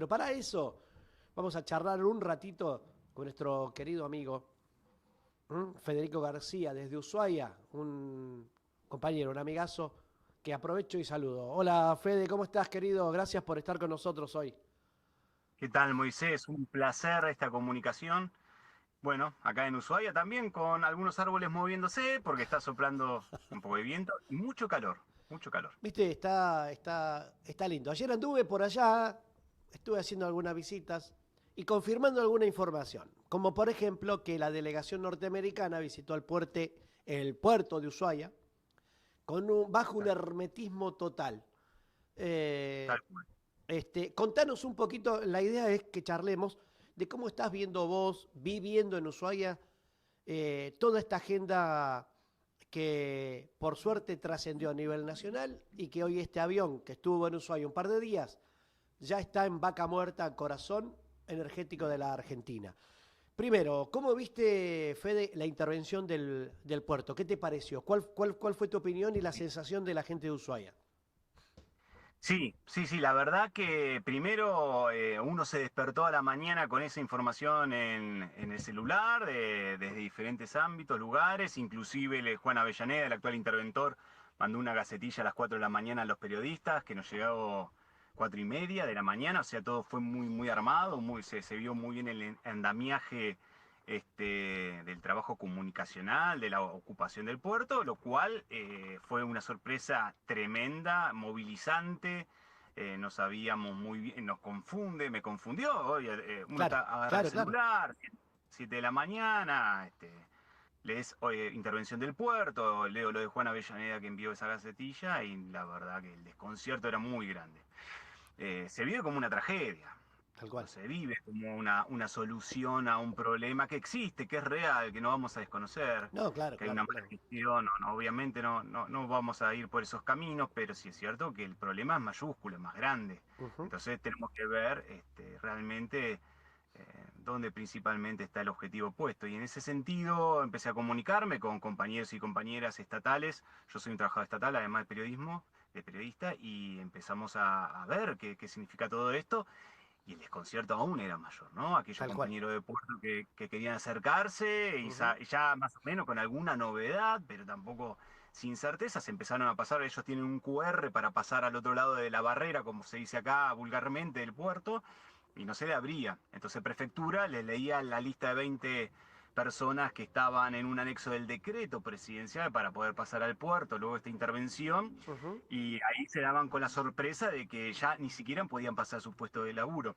Pero para eso vamos a charlar un ratito con nuestro querido amigo Federico García desde Ushuaia, un compañero, un amigazo que aprovecho y saludo. Hola Fede, ¿cómo estás querido? Gracias por estar con nosotros hoy. ¿Qué tal, Moisés? Un placer esta comunicación. Bueno, acá en Ushuaia también con algunos árboles moviéndose porque está soplando un poco de viento y mucho calor, mucho calor. Viste, está lindo. Ayer anduve por allá, estuve haciendo algunas visitas y confirmando alguna información, como por ejemplo que la delegación norteamericana visitó el puerto de Ushuaia bajo un hermetismo total. Tal Eh, cual. Contanos un poquito, la idea es que charlemos de cómo estás viendo vos, viviendo en Ushuaia, toda esta agenda que por suerte trascendió a nivel nacional y que hoy este avión que estuvo en Ushuaia un par de días ya está en vaca muerta, corazón energético de la Argentina. Primero, ¿cómo viste, Fede, la intervención del puerto? ¿Qué te pareció? ¿Cuál fue tu opinión y la sensación de la gente de Ushuaia? Sí, sí, sí, la verdad que primero uno se despertó a la mañana con esa información en el celular, desde diferentes ámbitos, lugares, inclusive Juan Avellaneda, el actual interventor, mandó una gacetilla a las 4 de la mañana a los periodistas, que nos llegó 4:30 de la mañana, o sea, todo fue muy, muy armado, se vio muy bien el andamiaje del trabajo comunicacional, de la ocupación del puerto, lo cual fue una sorpresa tremenda, movilizante. No sabíamos muy bien, me confundió. Hoy uno Claro, agarra el claro, claro. celular, 7 de la mañana, lees intervención del puerto, leo lo de Juan Avellaneda que envió esa gacetilla y la verdad que el desconcierto era muy grande. Se vive como una tragedia. Tal No cual. se vive como una solución a un problema que existe, que es real, que no vamos a desconocer, No, claro, que hay una claro, mala claro. gestión, obviamente no vamos a ir por esos caminos, pero sí es cierto que el problema es mayúsculo, es más grande. Ujú. Entonces tenemos que ver realmente dónde principalmente está el objetivo puesto. Y en ese sentido empecé a comunicarme con compañeros y compañeras estatales. Yo soy un trabajador estatal, además de periodismo, de periodista, y empezamos a ver qué significa todo esto y el desconcierto aún era mayor, ¿no? Aquellos Tal cual. compañeros de puerto que querían acercarse y Ujú. ya más o menos con alguna novedad, pero tampoco sin certeza, se empezaron a pasar, ellos tienen un QR para pasar al otro lado de la barrera, como se dice acá vulgarmente, del puerto, y no se le abría. Entonces prefectura les leía la lista de 20 personas que estaban en un anexo del decreto presidencial para poder pasar al puerto, luego esta intervención, Ujú. y ahí se daban con la sorpresa de que ya ni siquiera podían pasar su puesto de laburo.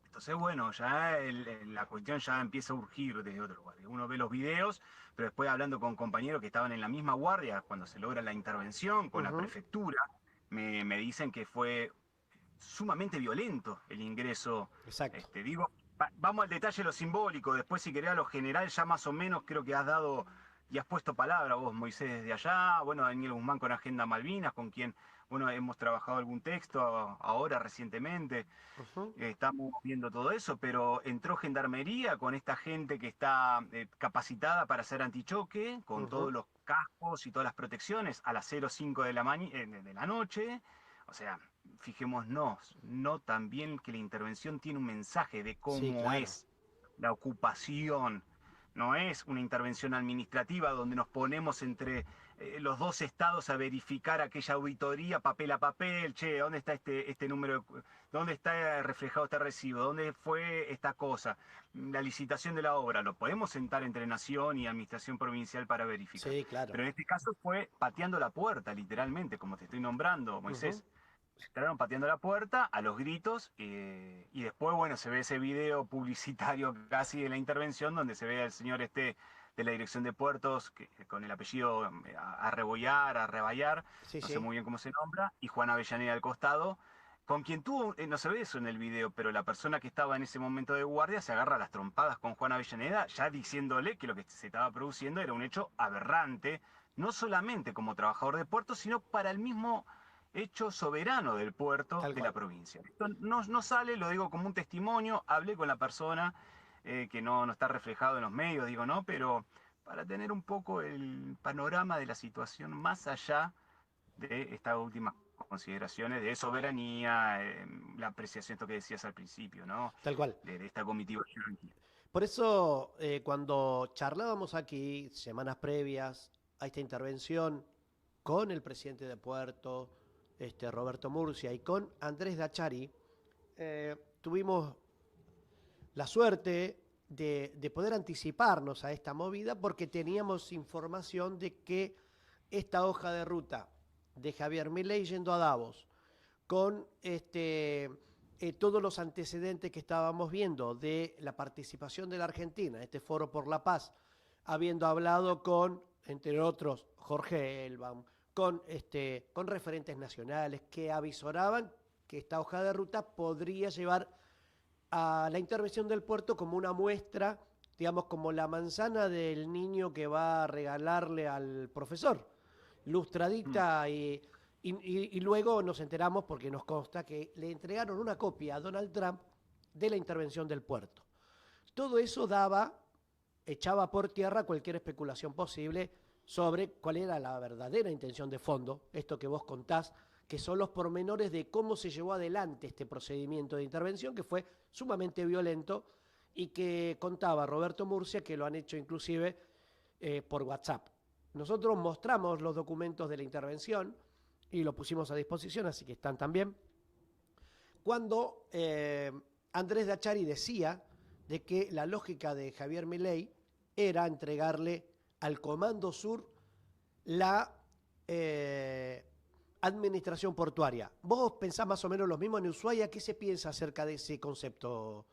Entonces, bueno, ya la cuestión ya empieza a urgir desde otro lugar. Uno ve los videos, pero después hablando con compañeros que estaban en la misma guardia cuando se logra la intervención con la Ujú. prefectura, me dicen que fue sumamente violento el ingreso. Exacto. Digo, vamos al detalle de lo simbólico, después si querés a lo general ya más o menos creo que has dado y has puesto palabra vos, Moisés, desde allá, bueno, Daniel Guzmán con Agenda Malvinas, con quien, bueno, hemos trabajado algún texto ahora recientemente. Ujú. Estamos viendo todo eso, pero entró Gendarmería con esta gente que está capacitada para hacer antichoque, con todos Ujú. los cascos y todas las protecciones a las 05 de la noche. O sea, fijémonos, no también que la intervención tiene un mensaje de Sí, cómo claro. es la ocupación. No es una intervención administrativa donde nos ponemos entre los dos estados a verificar aquella auditoría papel a papel, che, ¿dónde está este número? ¿Dónde está reflejado este recibo? ¿Dónde fue esta cosa? La licitación de la obra. Lo podemos sentar entre Nación y Administración Provincial para verificar. Sí, claro. Pero en este caso fue pateando la puerta, literalmente, como te estoy nombrando, Ujú. Moisés. Entraron pateando la puerta a los gritos y después, bueno, se ve ese video publicitario casi de la intervención donde se ve al señor de la Dirección de Puertos con el apellido Arrebollar, Sí, no sé sí. muy bien cómo se nombra, y Juan Avellaneda al costado, con quien tuvo, no se ve eso en el video, pero la persona que estaba en ese momento de guardia se agarra a las trompadas con Juan Avellaneda, ya diciéndole que lo que se estaba produciendo era un hecho aberrante, no solamente como trabajador de puertos, sino para el mismo hecho soberano del puerto Tal de la cual. provincia. Esto no sale, lo digo como un testimonio, hablé con la persona que no está reflejado en los medios, digo, ¿no? Pero para tener un poco el panorama de la situación más allá de esta última consideraciones de soberanía, la apreciación, esto que decías al principio, ¿no? Tal cual. De esta comitiva yanqui. Por eso, cuando charlábamos aquí semanas previas a esta intervención con el presidente de Puerto, Roberto Murcia, y con Andrés Dachari, tuvimos la suerte de poder anticiparnos a esta movida porque teníamos información de que esta hoja de ruta de Javier Milei yendo a Davos con todos los antecedentes que estábamos viendo de la participación de la Argentina, este Foro por la Paz, habiendo hablado con, entre otros, Jorge Elbaum, con referentes nacionales que avisoraban que esta hoja de ruta podría llevar a la intervención del puerto como una muestra, digamos, como la manzana del niño que va a regalarle al profesor, lustradita y luego nos enteramos, porque nos consta, que le entregaron una copia a Donald Trump de la intervención del puerto. Todo eso echaba por tierra cualquier especulación posible sobre cuál era la verdadera intención de fondo, esto que vos contás, que son los pormenores de cómo se llevó adelante este procedimiento de intervención, que fue sumamente violento y que contaba Roberto Murcia que lo han hecho inclusive por WhatsApp. Nosotros mostramos los documentos de la intervención y lo pusimos a disposición, así que están también. Cuando Andrés Dachari decía de que la lógica de Javier Milei era entregarle al Comando Sur la administración portuaria. ¿Vos pensás más o menos lo mismo en Ushuaia? ¿Qué se piensa acerca de ese concepto,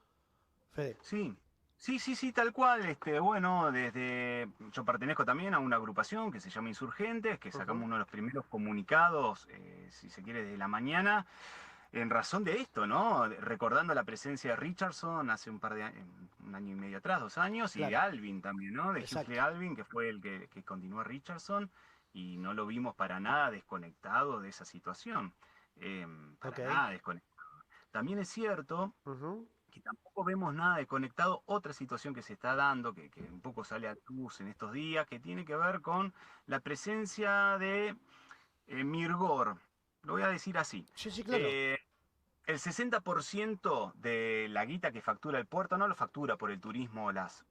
Fede? Sí, sí, tal cual. Bueno, yo pertenezco también a una agrupación que se llama Insurgentes, que sacamos uno de los primeros comunicados, si se quiere, de la mañana, en razón de esto, ¿no? Recordando la presencia de Richardson hace un año y medio atrás, 2 años, y de Claro. Alvin también, ¿no? De Exacto. Huxley Alvin, que fue el que continuó a Richardson, y no lo vimos para nada desconectado de esa situación. Para Ok. nada desconectado. También es cierto Ujú. que tampoco vemos nada desconectado. Otra situación que se está dando, que un poco sale a luz en estos días, que tiene que ver con la presencia de Mirgor. Lo voy a decir así. Sí, sí, claro. Eh, el 60% de la guita que factura el puerto no lo factura por el turismo, las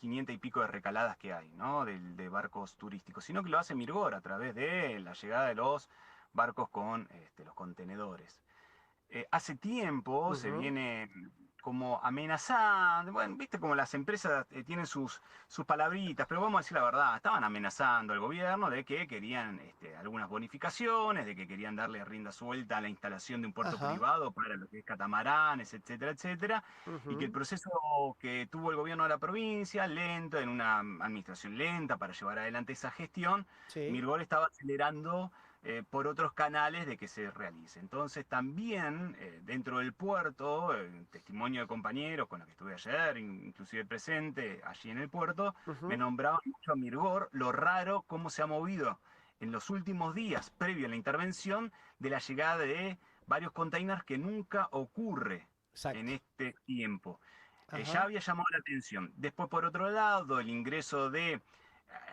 500 y pico de recaladas que hay, ¿no? De barcos turísticos, sino que lo hace Mirgor a través de la llegada de los barcos con los contenedores. Hace tiempo se Ujú. viene como amenazando, bueno, viste como las empresas tienen sus palabritas, pero vamos a decir la verdad, estaban amenazando al gobierno de que querían algunas bonificaciones, de que querían darle rienda suelta a la instalación de un puerto Ajá. privado para lo que es catamaranes, etcétera, etcétera, y que el Ujú. proceso que tuvo el gobierno de la provincia, lento, en una administración lenta para llevar adelante esa gestión, Sí. Mirgor estaba acelerando por otros canales de que se realice. Entonces también dentro del puerto, testimonio de compañeros con los que estuve ayer, inclusive presente allí en el puerto, me Ujú. nombraban mucho a Mirgor, lo raro cómo se ha movido en los últimos días, previo a la intervención, de la llegada de varios containers que nunca ocurre en Exacto. este tiempo. Ya Ajá. había llamado la atención. Después, por otro lado, el ingreso de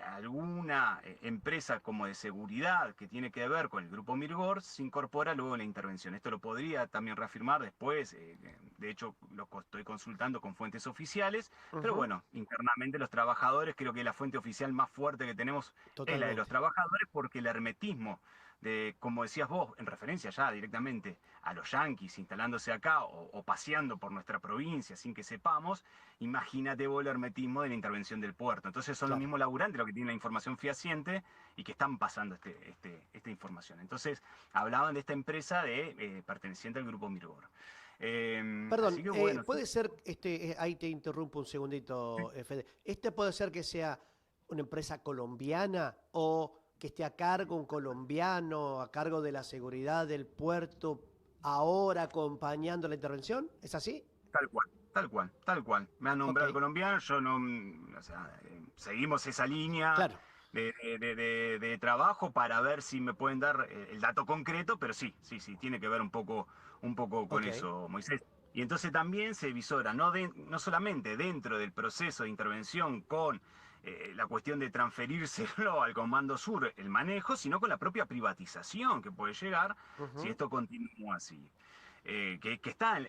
alguna empresa como de seguridad que tiene que ver con el grupo Mirgor se incorpora luego en la intervención. Esto lo podría también reafirmar después, de hecho lo estoy consultando con fuentes oficiales, pero Ujú. bueno, internamente los trabajadores, creo que la fuente oficial más fuerte que tenemos es la de los Totalmente. trabajadores porque el hermetismo de, como decías vos, en referencia ya directamente a los yanquis instalándose acá o paseando por nuestra provincia sin que sepamos, imagínate vos el hermetismo de la intervención del puerto. Entonces son los Claro. mismos laburantes los que tienen la información fehaciente y que están pasando esta información. Entonces hablaban de esta empresa perteneciente al grupo Mirgor. Perdón, Así que bueno, sí, puede ser, ahí te interrumpo un segundito, Fede. Puede ser que sea una empresa colombiana o que esté a cargo un colombiano, a cargo de la seguridad del puerto, ahora acompañando la intervención. ¿Es así? tal cual, tal cual, tal cual. Me han Ok, nombrado el colombiano, yo no, o sea, seguimos esa línea claro. de trabajo para ver si me pueden dar el dato concreto, pero sí, tiene que ver un poco con Ok. eso, Moisés. Y entonces también se visora, no solamente dentro del proceso de intervención con la cuestión de transferírselo al Comando Sur, el manejo, sino con la propia privatización que puede llegar si Ujú. esto continúa así. Que está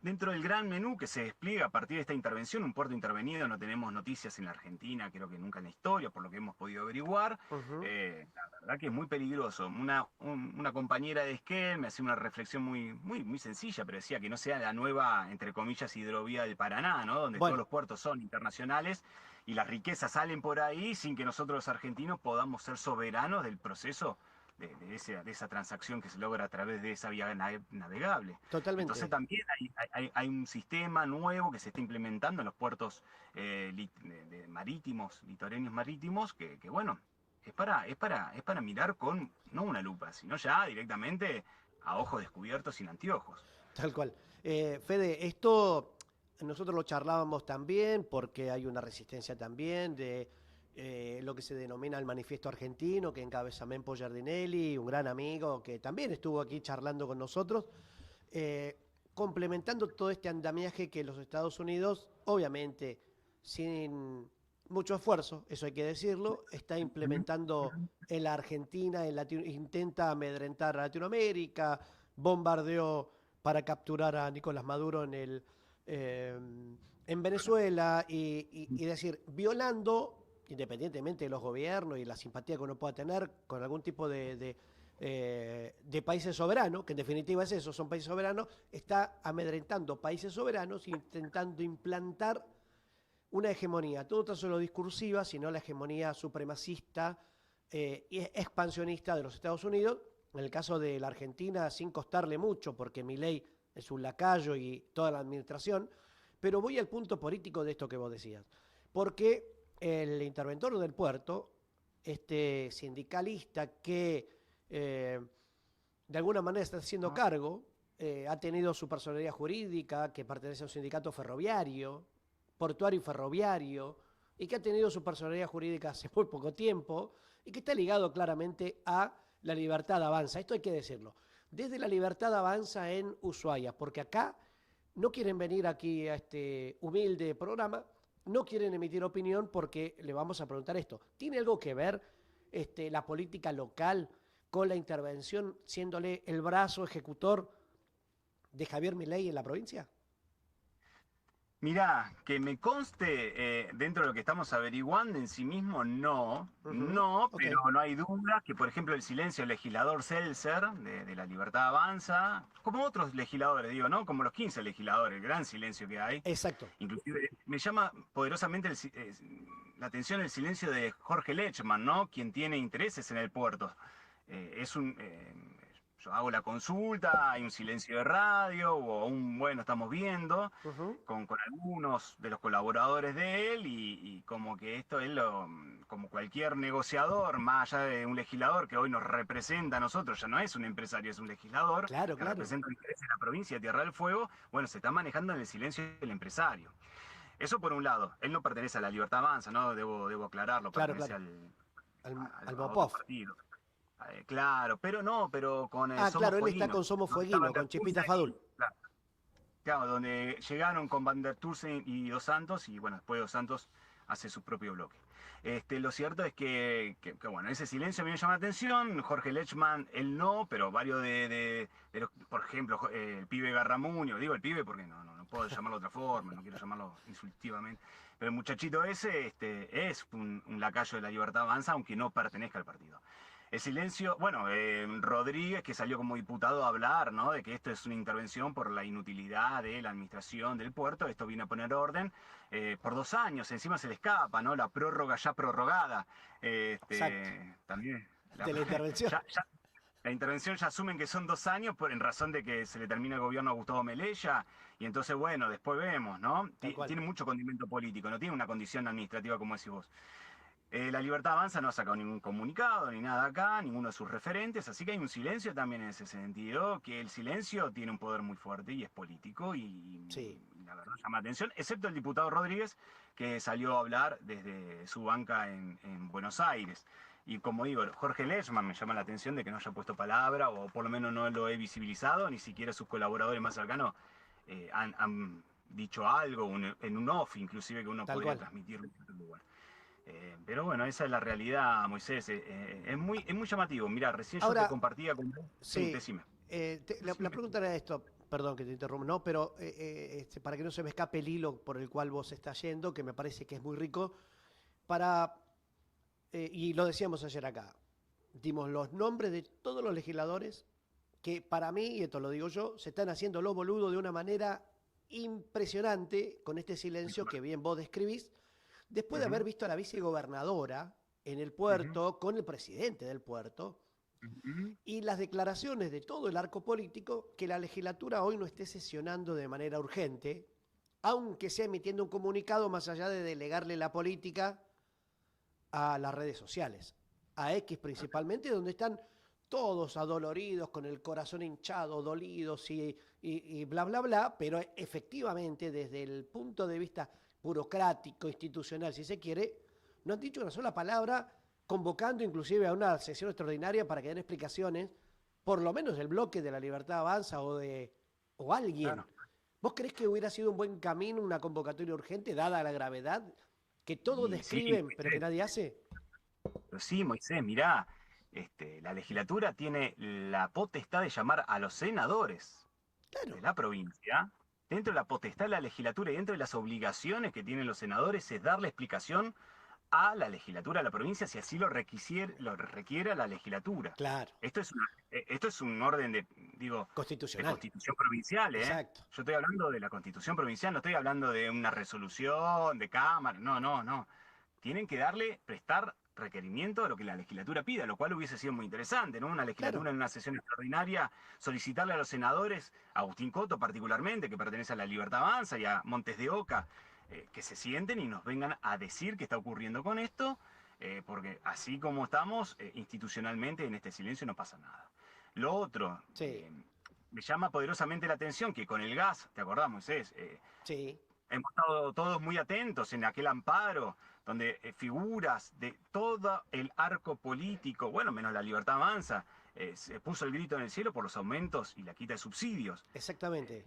dentro del gran menú que se despliega a partir de esta intervención, un puerto intervenido, no tenemos noticias en la Argentina, creo que nunca en la historia, por lo que hemos podido averiguar. Ujú. La verdad que es muy peligroso. Una compañera de Esquel me hacía una reflexión muy sencilla, pero decía que no sea la nueva, entre comillas, hidrovía del Paraná, ¿no? Donde todos Bueno, los puertos son internacionales y las riquezas salen por ahí sin que nosotros los argentinos podamos ser soberanos del proceso de esa transacción que se logra a través de esa vía navegable. Entonces totalmente. también hay un sistema nuevo que se está implementando en los puertos marítimos, litoraleños marítimos, que bueno, es para mirar con no una lupa, sino ya directamente a ojos descubiertos sin anteojos. Tal cual. Fede, esto nosotros lo charlábamos también porque hay una resistencia también de lo que se denomina el Manifiesto Argentino, que encabeza Mempo Giardinelli, un gran amigo que también estuvo aquí charlando con nosotros, eh, complementando todo este andamiaje que los Estados Unidos, obviamente, sin mucho esfuerzo, eso hay que decirlo, está implementando en la Argentina, intenta amedrentar a Latinoamérica, bombardeó para capturar a Nicolás Maduro eh, en Venezuela y decir, violando, independientemente de los gobiernos y la simpatía que uno pueda tener con algún tipo de países soberanos, que en definitiva es eso, son países soberanos, está amedrentando países soberanos, intentando implantar una hegemonía, no tan solo discursiva, sino la hegemonía supremacista y expansionista de los Estados Unidos. En el caso de la Argentina, sin costarle mucho, porque Milei es un lacayo y toda la administración, pero voy al punto político de esto que vos decías. Porque el interventor del puerto, este sindicalista que de alguna manera está haciendo cargo, ha tenido su personalidad jurídica, que pertenece a un sindicato ferroviario, portuario y ferroviario, y que ha tenido su personalidad jurídica hace muy poco tiempo, y que está ligado claramente a la Libertad Avanza. Esto hay que decirlo. Desde la Libertad Avanza en Ushuaia, porque acá no quieren venir aquí a este humilde programa, no quieren emitir opinión porque le vamos a preguntar esto. ¿Tiene algo que ver la política local con la intervención, siéndole el brazo ejecutor de Javier Milei en la provincia? Mirá, que me conste dentro de lo que estamos averiguando en sí mismo, no, Ujú. no, Ok, pero no hay duda que, por ejemplo, el silencio del legislador Seltzer de La Libertad Avanza, como otros legisladores, digo, ¿no? Como los 15 legisladores, el gran silencio que hay. exacto. Inclusive me llama poderosamente la atención el silencio de Jorge Lechman, ¿no? Quien tiene intereses en el puerto. Yo hago la consulta, hay un silencio de radio, o bueno, estamos viendo Ujú. con algunos de los colaboradores de él y como que esto es como cualquier negociador, más allá de un legislador que hoy nos representa a nosotros, ya no es un empresario, es un legislador Claro, que claro, representa el interés de la provincia de Tierra del Fuego, bueno, se está manejando en el silencio del empresario. Eso por un lado, él no pertenece a la Libertad Avanza, ¿no? Debo aclararlo, claro, pertenece claro. Al a otro Bopov. partido. Claro, pero no, pero con Ah, Somos claro, él está Fueguinos, con Somos donde estaban Fueguino, der con Chispita Fadul. claro, claro, donde llegaron con Van der Tursen y Dos Santos, y bueno, después Dos Santos hace su propio bloque. Lo cierto es bueno, ese silencio a mí me llama la atención, Jorge Lechman, él no, pero varios de los, por ejemplo, el pibe Garramuño, digo el pibe porque no puedo llamarlo de otra forma, no quiero llamarlo insultivamente, pero el muchachito ese es un lacayo de la Libertad Avanza, aunque no pertenezca al partido. El silencio, bueno, Rodríguez que salió como diputado a hablar, ¿no? De que esto es una intervención por la inutilidad de la administración del puerto, esto viene a poner orden por 2 años, encima se le escapa, ¿no? La prórroga ya prorrogada, Exacto. también, De la intervención. la intervención ya asumen que son 2 años en razón de que se le termina el gobierno a Gustavo Melella, y entonces, bueno, después vemos, ¿no? Tal cual. Tiene mucho condimento político, no tiene una condición administrativa como decís vos. La Libertad Avanza no ha sacado ningún comunicado ni nada acá, ninguno de sus referentes, así que hay un silencio también en ese sentido, que el silencio tiene un poder muy fuerte y es político Sí. y la verdad llama la atención, excepto el diputado Rodríguez, que salió a hablar desde su banca en Buenos Aires. Y como digo, Jorge Lechman me llama la atención de que no haya puesto palabra, o por lo menos no lo he visibilizado, ni siquiera sus colaboradores más cercanos han dicho algo, en un off inclusive, que uno Tal podría cual. transmitirlo en otro lugar. Pero bueno, esa es la realidad, Moisés. Es muy llamativo. Mirá, recién yo te Ahora, compartía con... Sí, sí, decime. la Decime. pregunta era esto, perdón que te interrumpa, no, pero para que no se me escape el hilo por el cual vos estás yendo, que me parece que es muy rico, para, y lo decíamos ayer acá, dimos los nombres de todos los legisladores que para mí, y esto lo digo yo, se están haciendo los boludos de una manera impresionante con este silencio que bien vos describís, después de Ujú, haber visto a la vicegobernadora en el ujú, puerto, con el presidente del puerto, ujú. y las declaraciones de todo el arco político que la legislatura hoy no esté sesionando de manera urgente, aunque sea emitiendo un comunicado más allá de delegarle la política a las redes sociales, a X principalmente, donde están todos adoloridos, con el corazón hinchado, dolidos y bla, bla, bla, pero efectivamente desde el punto de vista burocrático, institucional, si se quiere, no han dicho una sola palabra, convocando inclusive a una sesión extraordinaria para que den explicaciones, por lo menos el bloque de la Libertad Avanza o alguien. Claro. ¿Vos creés que hubiera sido un buen camino una convocatoria urgente, dada la gravedad que todos Y sí, describen, pero que nadie hace? pero sí, Moisés, mirá, la legislatura tiene la potestad de llamar a los senadores de Claro, la provincia. Dentro de la potestad de la legislatura y dentro de las obligaciones que tienen los senadores es darle explicación a la legislatura de la provincia si así lo requiera la legislatura. claro, Esto es un orden de constitucional, constitución provincial, ¿eh? exacto. Yo estoy hablando de la constitución provincial, no estoy hablando de una resolución de cámara, no, no, no. Tienen que prestar requerimiento a lo que la legislatura pida, lo cual hubiese sido muy interesante, ¿no? Una Claro, legislatura en una sesión extraordinaria, solicitarle a los senadores, a Agustín Coto particularmente, que pertenece a la Libertad Avanza, y a Montes de Oca, que se sienten y nos vengan a decir qué está ocurriendo con esto, porque así como estamos, institucionalmente en este silencio no pasa nada. Lo otro, sí, me llama poderosamente la atención que con el gas, ¿te acordás, Moisés? sí, Hemos estado todos muy atentos en aquel amparo, donde figuras de todo el arco político, bueno, menos la Libertad Avanza, se puso el grito en el cielo por los aumentos y la quita de subsidios. exactamente.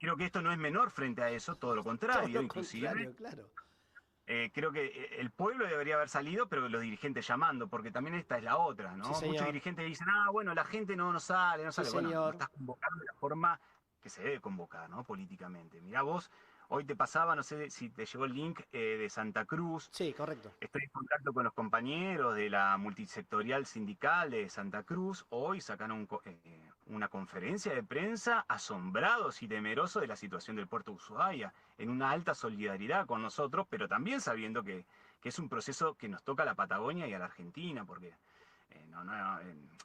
Creo que esto no es menor frente a eso, todo lo Todo contrario, lo inclusive. contrario, claro. Creo que el pueblo debería haber salido, pero los dirigentes llamando, porque también esta es la otra, Sí, ¿no? Muchos señor, dirigentes dicen, ah, bueno, la gente no sale, no sí, sale. Bueno, no señor. estás convocando de la forma que se debe convocar, ¿no? Políticamente. Mirá vos, hoy te pasaba, no sé si te llegó el link de Santa Cruz. Sí, correcto. Estoy en contacto con los compañeros de la multisectorial sindical de Santa Cruz. Hoy sacaron una conferencia de prensa asombrados y temerosos de la situación del puerto de Ushuaia, en una alta solidaridad con nosotros, pero también sabiendo que es un proceso que nos toca a la Patagonia y a la Argentina, porque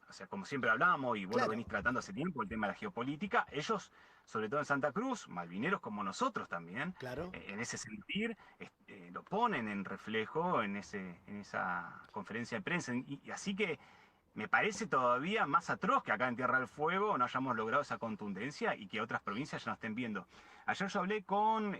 o sea, como siempre hablamos y vos lo Claro, venís tratando hace tiempo, el tema de la geopolítica, ellos, sobre todo en Santa Cruz, malvineros como nosotros también, claro. en ese sentir, lo ponen en reflejo en esa conferencia de prensa. Y así que me parece todavía más atroz que acá en Tierra del Fuego no hayamos logrado esa contundencia y que otras provincias ya no estén viendo. Ayer yo hablé con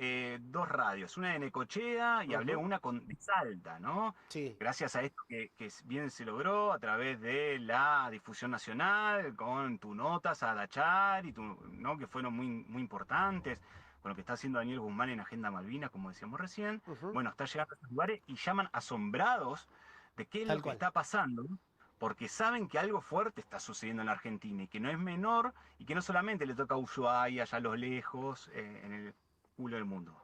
dos radios, una de Necochea y hablé Ujú, una de Salta, ¿no? sí, Gracias a esto que bien se logró a través de la difusión nacional, con tu notas a Dachar y ¿no? Que fueron muy, muy importantes, con lo que está haciendo Daniel Guzmán en Agenda Malvinas, como decíamos recién. ujú, Bueno, está llegando a estos lugares y llaman asombrados de qué es tal lo que cual. está pasando, porque saben que algo fuerte está sucediendo en la Argentina y que no es menor y que no solamente le toca a Ushuaia, allá a los lejos, en el culo del mundo.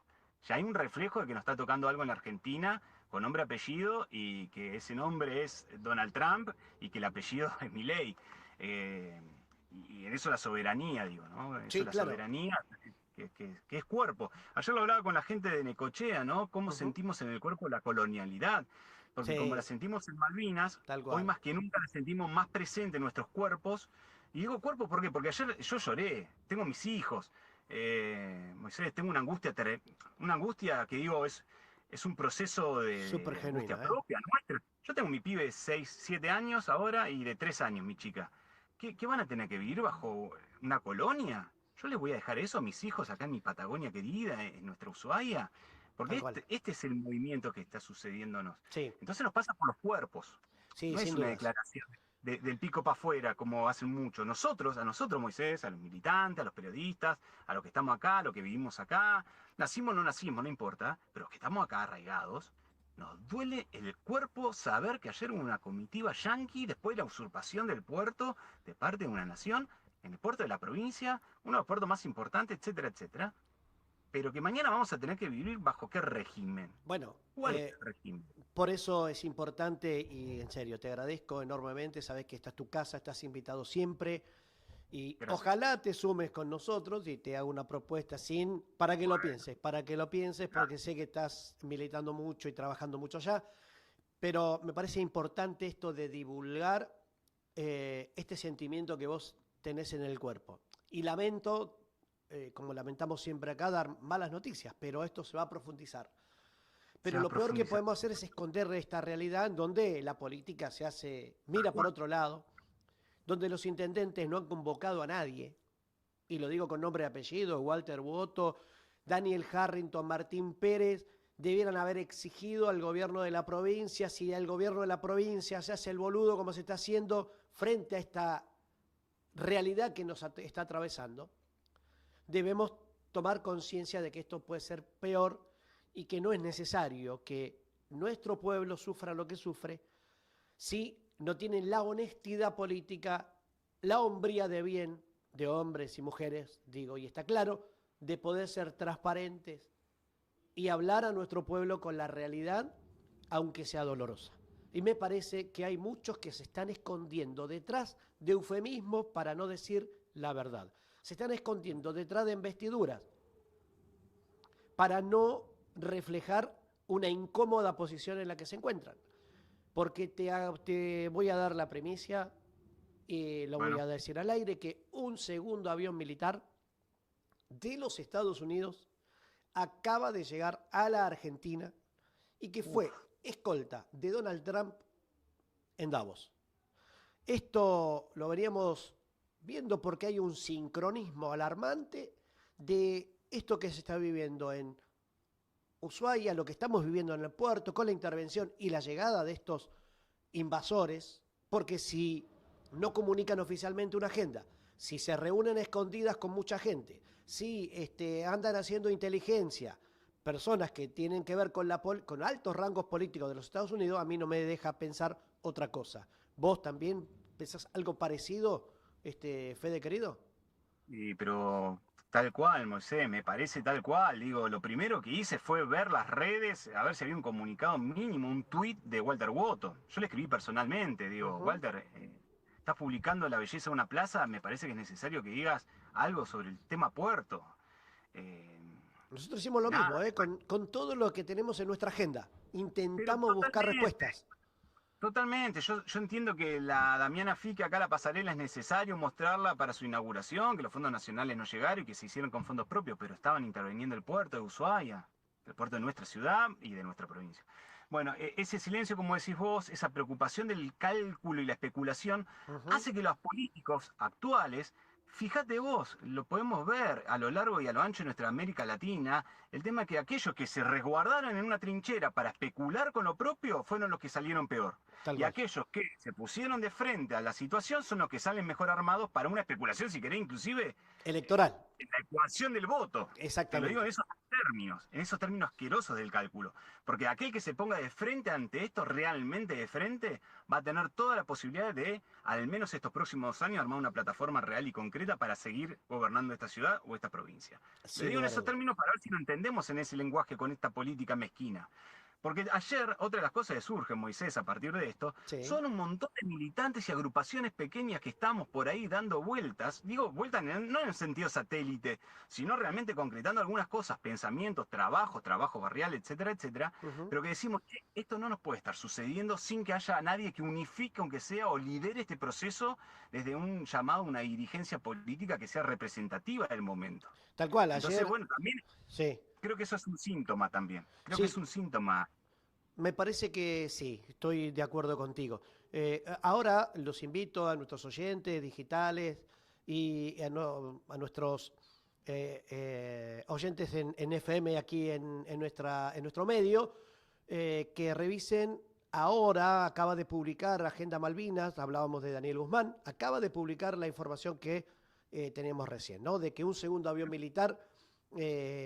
Ya hay un reflejo de que nos está tocando algo en la Argentina con nombre, apellido, y que ese nombre es Donald Trump y que el apellido es Milei. Eh, y en eso la soberanía, digo, ¿no? Eso Sí, la claro. soberanía que es cuerpo. Ayer lo hablaba con la gente de Necochea, ¿no? Cómo Ujú, sentimos en el cuerpo la colonialidad. Porque como la sí, sentimos en Malvinas, tal hoy cual. más que nunca la sentimos más presente en nuestros cuerpos. Y digo cuerpo, ¿por qué? Porque ayer yo lloré, tengo mis hijos. Moisés, tengo una angustia que digo es un proceso Súper de angustia genuina, ¿eh? propia, nuestra. Yo tengo mi pibe de 6 7 años ahora y de 3 años, mi chica. ¿Qué van a tener que vivir bajo una colonia? Yo les voy a dejar eso a mis hijos acá en mi Patagonia querida, en nuestra Ushuaia, porque Tal cual. este es el movimiento que está sucediéndonos. Sí, Entonces nos pasa por los cuerpos, sí, no es sin una dudas. declaración del pico para afuera, como hacen muchos. A nosotros, Moisés, a los militantes, a los periodistas, a los que estamos acá, a los que vivimos acá, nacimos o no nacimos, no importa, pero los que estamos acá arraigados, nos duele el cuerpo saber que ayer hubo una comitiva yanqui después de la usurpación del puerto de parte de una nación, en el puerto de la provincia, uno de los puertos más importantes, etcétera, etcétera. Pero que mañana vamos a tener que vivir bajo qué régimen. Bueno, ¿Cuál es el régimen? por eso es importante y en serio, te agradezco enormemente, sabes que esta es tu casa, estás invitado siempre y Gracias. ojalá te sumes con nosotros y te hago una propuesta para que lo pienses, porque sé que estás militando mucho y trabajando mucho allá, pero me parece importante esto de divulgar este sentimiento que vos tenés en el cuerpo. Y lamento, como lamentamos siempre acá, dar malas noticias, pero esto se va a profundizar. Se Pero va a lo peor que profundizar. podemos hacer es esconder esta realidad en donde la política mira para otro lado, donde los intendentes no han convocado a nadie, y lo digo con nombre y apellido, Walter Boto, Daniel Harrington, Martín Pérez, debieran haber exigido al gobierno de la provincia, si el gobierno de la provincia se hace el boludo como se está haciendo frente a esta realidad que nos está atravesando, debemos tomar conciencia de que esto puede ser peor y que no es necesario que nuestro pueblo sufra lo que sufre si no tienen la honestidad política, la hombría de bien de hombres y mujeres, digo, y está claro, de poder ser transparentes y hablar a nuestro pueblo con la realidad, aunque sea dolorosa. Y me parece que hay muchos que se están escondiendo detrás de eufemismos para no decir la verdad. Se están escondiendo detrás de investiduras para no reflejar una incómoda posición en la que se encuentran. Porque te voy a dar la primicia y lo voy Bueno, a decir al aire, que un segundo avión militar de los Estados Unidos acaba de llegar a la Argentina y que fue uf, escolta de Donald Trump en Davos. Esto lo veríamos viendo porque hay un sincronismo alarmante de esto que se está viviendo en Ushuaia, lo que estamos viviendo en el puerto, con la intervención y la llegada de estos invasores, porque si no comunican oficialmente una agenda, si se reúnen escondidas con mucha gente, si andan haciendo inteligencia, personas que tienen que ver con altos rangos políticos de los Estados Unidos, a mí no me deja pensar otra cosa. ¿Vos también pensás algo parecido, Fede querido? pero tal cual, Moisés, me parece tal cual. Digo, lo primero que hice fue ver las redes, a ver si había un comunicado mínimo, un tuit de Walter Woto. Yo le escribí personalmente, digo, Ujú. Walter, estás publicando la belleza de una plaza, me parece que es necesario que digas algo sobre el tema puerto. Eh, Nosotros hicimos lo mismo, nada, con todo lo que tenemos en nuestra agenda. pero Intentamos buscar totalmente. respuestas. Totalmente, yo entiendo que la Damiana Fique acá la pasarela es necesario mostrarla para su inauguración, que los fondos nacionales no llegaron y que se hicieron con fondos propios, pero estaban interviniendo el puerto de Ushuaia, el puerto de nuestra ciudad y de nuestra provincia. Bueno, ese silencio, como decís vos, esa preocupación del cálculo y la especulación, Ujú. hace que los políticos actuales, fíjate vos, lo podemos ver a lo largo y a lo ancho de nuestra América Latina, el tema que aquellos que se resguardaron en una trinchera para especular con lo propio fueron los que salieron peor. Tal Y cual. aquellos que se pusieron de frente a la situación son los que salen mejor armados para una especulación, si querés, inclusive Electoral. en la ecuación del voto. Te lo digo Exactamente. en esos términos asquerosos del cálculo. Porque aquel que se ponga de frente ante esto, realmente de frente, va a tener toda la posibilidad de, al menos estos próximos años, armar una plataforma real y concreta para seguir gobernando esta ciudad o esta provincia. Lo Sin digo en lugar a esos dudas. términos para ver si lo entendemos en ese lenguaje con esta política mezquina. Porque ayer, otra de las cosas que surgen, Moisés, a partir de esto, Sí. son un montón de militantes y agrupaciones pequeñas que estamos por ahí dando vueltas. Digo, vueltas no en el sentido satélite, sino realmente concretando algunas cosas, pensamientos, trabajo barrial, etcétera, etcétera. Ujú. Pero que decimos, "Che, esto no nos puede estar sucediendo sin que haya nadie que unifique, aunque sea, o lidere este proceso desde un llamado a una dirigencia política que sea representativa del momento. Tal cual. Entonces, Ayer, bueno, también sí. creo que eso es un síntoma también. Creo que es Sí, un síntoma. me parece que sí, estoy de acuerdo contigo. Ahora los invito a nuestros oyentes digitales y a nuestros oyentes en FM aquí en nuestro medio, que revisen ahora, acaba de publicar Agenda Malvinas, hablábamos de Daniel Guzmán, acaba de publicar la información que teníamos recién, ¿no? De que un segundo avión militar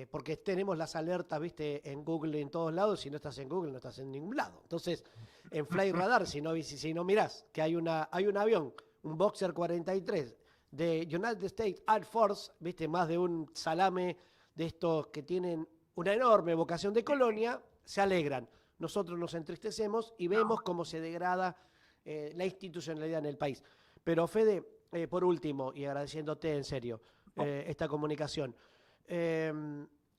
porque tenemos las alertas, viste, en Google en todos lados. Si no estás en Google, no estás en ningún lado. Entonces, en Fly Radar, si no mirás que hay un avión, un Boxer 43 de United States Air Force, viste, más de un salame de estos que tienen una enorme vocación de colonia, se alegran. Nosotros nos entristecemos y vemos cómo se degrada la institucionalidad en el país. Pero Fede, por último, y agradeciéndote en serio esta comunicación,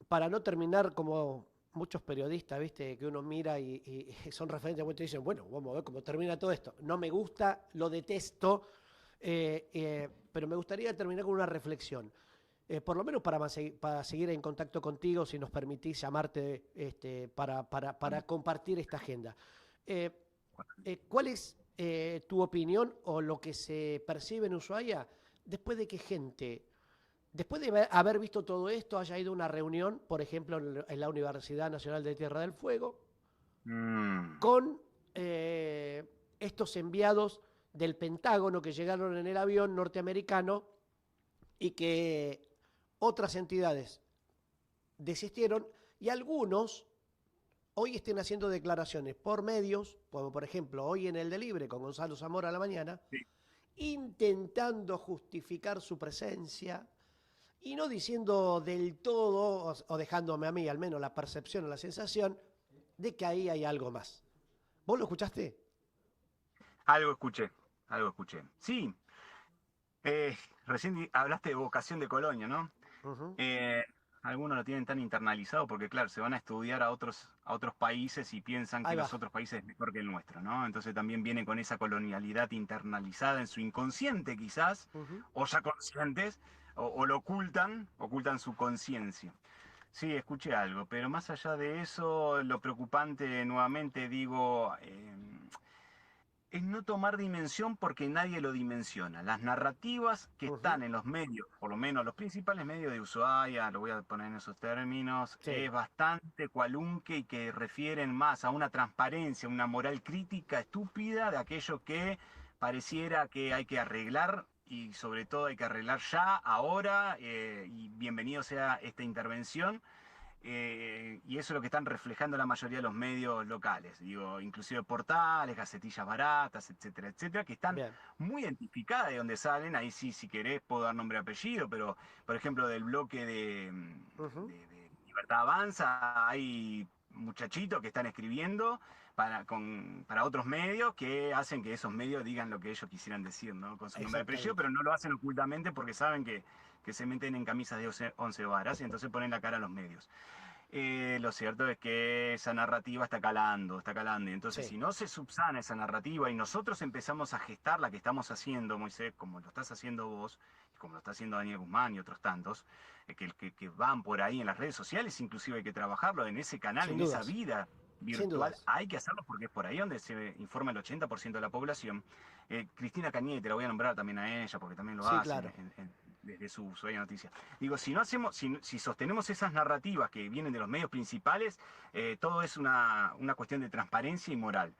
para no terminar como muchos periodistas, viste, que uno mira y son referentes y dicen, bueno, vamos a ver cómo termina todo esto. No me gusta, lo detesto, pero me gustaría terminar con una reflexión. Por lo menos para seguir en contacto contigo, si nos permitís llamarte para compartir esta agenda. ¿Cuál es tu opinión o lo que se percibe en Ushuaia después de que gente, después de haber visto todo esto, haya ido a una reunión, por ejemplo, en la Universidad Nacional de Tierra del Fuego, con estos enviados del Pentágono que llegaron en el avión norteamericano y que otras entidades desistieron y algunos hoy estén haciendo declaraciones por medios, como por ejemplo hoy en el de Libre con Gonzalo Zamora a la mañana, Sí. intentando justificar su presencia y no diciendo del todo, o dejándome a mí al menos la percepción o la sensación de que ahí hay algo más. ¿Vos lo escuchaste? Algo escuché, algo escuché. Sí, recién hablaste de vocación de colonia, ¿no? Uh-huh. Eh, Algunos lo tienen tan internalizado porque, claro, se van a estudiar a otros países y piensan Ahí que va. los otros países es mejor que el nuestro, ¿no? Entonces también vienen con esa colonialidad internalizada en su inconsciente, quizás, Uh-huh. o ya conscientes, o lo ocultan su conciencia. Sí, escuché algo, pero más allá de eso, lo preocupante, nuevamente digo, es no tomar dimensión porque nadie lo dimensiona. Las narrativas que Uh-huh. están en los medios, por lo menos los principales medios de Ushuaia, lo voy a poner en esos términos, Sí, es bastante cualunque y que refieren más a una transparencia, una moral crítica estúpida de aquello que pareciera que hay que arreglar y sobre todo hay que arreglar ya, ahora, y bienvenido sea esta intervención. Y eso es lo que están reflejando la mayoría de los medios locales, digo, inclusive portales, gacetillas baratas, etcétera, etcétera, que están bien. muy identificadas de dónde salen. Ahí sí, si querés, puedo dar nombre y apellido, pero por ejemplo, del bloque Uh-huh. de Libertad Avanza, hay muchachitos que están escribiendo para otros medios que hacen que esos medios digan lo que ellos quisieran decir, ¿no? Con su nombre y apellido, Exactamente. pero no lo hacen ocultamente porque saben que se meten en camisas de 11 varas y entonces ponen la cara a los medios. Lo cierto es que esa narrativa está calando, está calando. Y entonces, Sí. si no se subsana esa narrativa y nosotros empezamos a gestar la que estamos haciendo, Moisés, como lo estás haciendo vos, como lo está haciendo Daniel Guzmán y otros tantos, que van por ahí en las redes sociales, inclusive hay que trabajarlo en ese canal, Sin en esa dudas. vida Sin virtual, dudas. hay que hacerlo porque es por ahí donde se informa el 80% de la población. Cristina Cañete, la voy a nombrar también a ella, porque también lo Sí, hace claro. desde su Ushuaia Noticia. Digo, si no hacemos, si sostenemos esas narrativas que vienen de los medios principales, todo es una cuestión de transparencia y moral.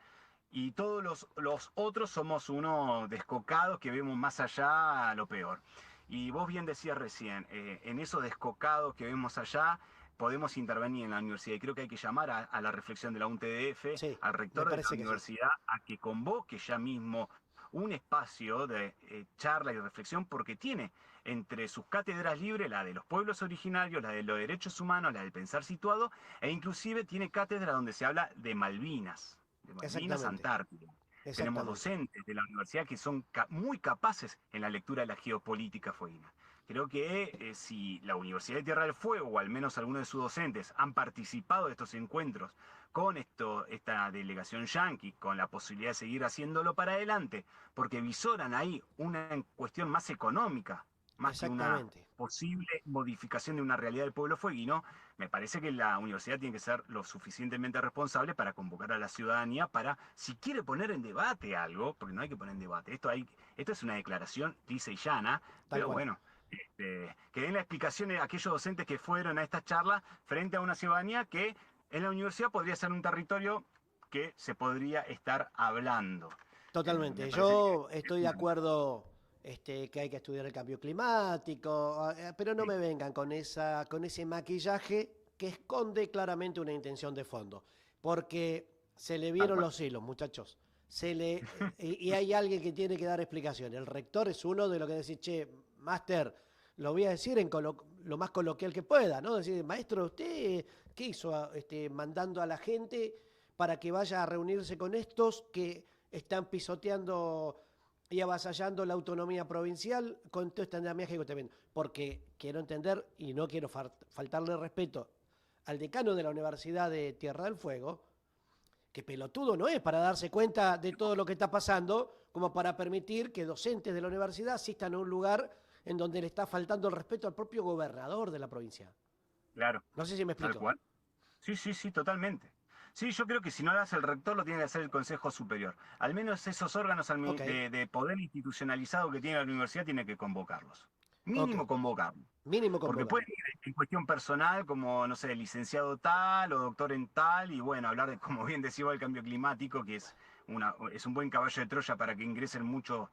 Y todos los otros somos unos descocados que vemos más allá lo peor. Y vos bien decías recién, en esos descocados que vemos allá, podemos intervenir en la universidad. Y creo que hay que llamar a la reflexión de la UNTDF, Sí, al me rector de la parece que sí. universidad, a que convoque ya mismo un espacio de charla y reflexión, porque tiene entre sus cátedras libres la de los pueblos originarios, la de los derechos humanos, la del pensar situado, e inclusive tiene cátedra donde se habla de Malvinas, Exactamente. Antártida. Tenemos Exactamente. docentes de la universidad que son muy capaces en la lectura de la geopolítica fueguina. Creo que si la Universidad de Tierra del Fuego, o al menos algunos de sus docentes, han participado de estos encuentros con esta delegación yanqui, con la posibilidad de seguir haciéndolo para adelante, porque visoran ahí una cuestión más económica, más que una Exactamente. posible modificación de una realidad del pueblo fueguino, me parece que la universidad tiene que ser lo suficientemente responsable para convocar a la ciudadanía para, si quiere poner en debate algo, porque no hay que poner en debate, esto es una declaración lisa y llana, Tal pero cual. bueno, que den la explicación a aquellos docentes que fueron a esta charla frente a una ciudadanía que en la universidad podría ser un territorio que se podría estar hablando. Me Totalmente. parece que Yo estoy de acuerdo que hay que estudiar el cambio climático, pero no Sí, me vengan con ese maquillaje que esconde claramente una intención de fondo, porque se le tal vieron cual. los hilos, muchachos. Y hay alguien que tiene que dar explicaciones. El rector es uno de los que decir, che, máster, lo voy a decir lo más coloquial que pueda, ¿no? Decir, maestro, ¿usted qué hizo mandando a la gente para que vaya a reunirse con estos que están pisoteando y avasallando la autonomía provincial con todo este andamiaje que usted viendo? Porque quiero entender y no quiero faltarle respeto al decano de la Universidad de Tierra del Fuego, que pelotudo no es para darse cuenta de todo lo que está pasando, como para permitir que docentes de la universidad asistan a un lugar en donde le está faltando el respeto al propio gobernador de la provincia. Claro, No sé si me tal explico. cual. Sí, sí, sí, totalmente. Sí, yo creo que si no lo hace el rector, lo tiene que hacer el Consejo Superior. Al menos esos órganos Ok, de poder institucionalizado que tiene la universidad tiene que convocarlos. ok. Mínimo convocarlos. Mínimo Porque pueden convocarlo. ir en cuestión personal, como, no sé, licenciado tal o doctor en tal, y bueno, hablar de, como bien decía, el cambio climático, que es un buen caballo de Troya para que ingresen muchos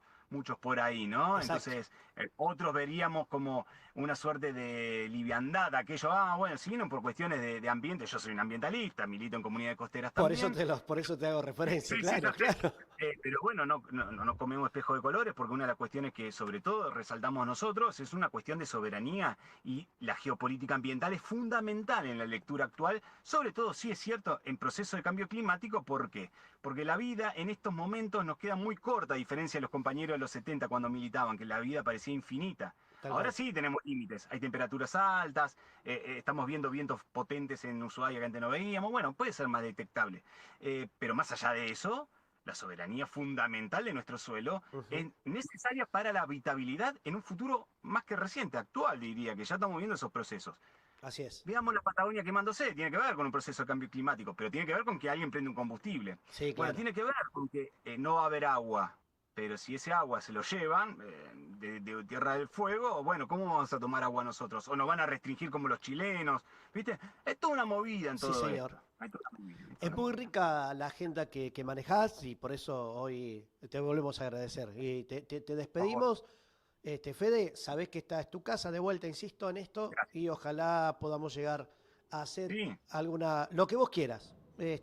por ahí, ¿no? Exacto. Entonces, otros veríamos como una suerte de liviandad, aquello, bueno, si vino por cuestiones de ambiente, yo soy un ambientalista, milito en comunidades costeras también. Por eso te hago referencia, Sí, sí, claro, ya sé. claro. Pero bueno, no nos comemos espejo de colores porque una de las cuestiones que sobre todo resaltamos nosotros es una cuestión de soberanía y la geopolítica ambiental es fundamental en la lectura actual, sobre todo sí es cierto en proceso de cambio climático, ¿por qué? Porque la vida en estos momentos nos queda muy corta a diferencia de los compañeros de los 70 cuando militaban, que la vida parecía infinita. Tal Ahora cual. sí tenemos límites, hay temperaturas altas, estamos viendo vientos potentes en Ushuaia que antes no veíamos, bueno, puede ser más detectable. Pero más allá de eso, la soberanía fundamental de nuestro suelo Ujú. es necesaria para la habitabilidad en un futuro más que reciente, actual, diría, que ya estamos viendo esos procesos. Así es. Veamos la Patagonia quemándose, tiene que ver con un proceso de cambio climático, pero tiene que ver con que alguien prende un combustible. Sí, Bueno, claro. tiene que ver con que no va a haber agua, pero si ese agua se lo llevan de Tierra del Fuego, bueno, ¿cómo vamos a tomar agua nosotros? O nos van a restringir como los chilenos, ¿viste? Es toda una movida en Sí, todo señor. esto. Hay toda una movida, hay toda Es una muy movida. rica la agenda que manejás y por eso hoy te volvemos a agradecer. Y te Por favor, despedimos. Fede, sabés que esta es tu casa de vuelta, insisto en esto, gracias. y ojalá podamos llegar a hacer Sí, lo que vos quieras.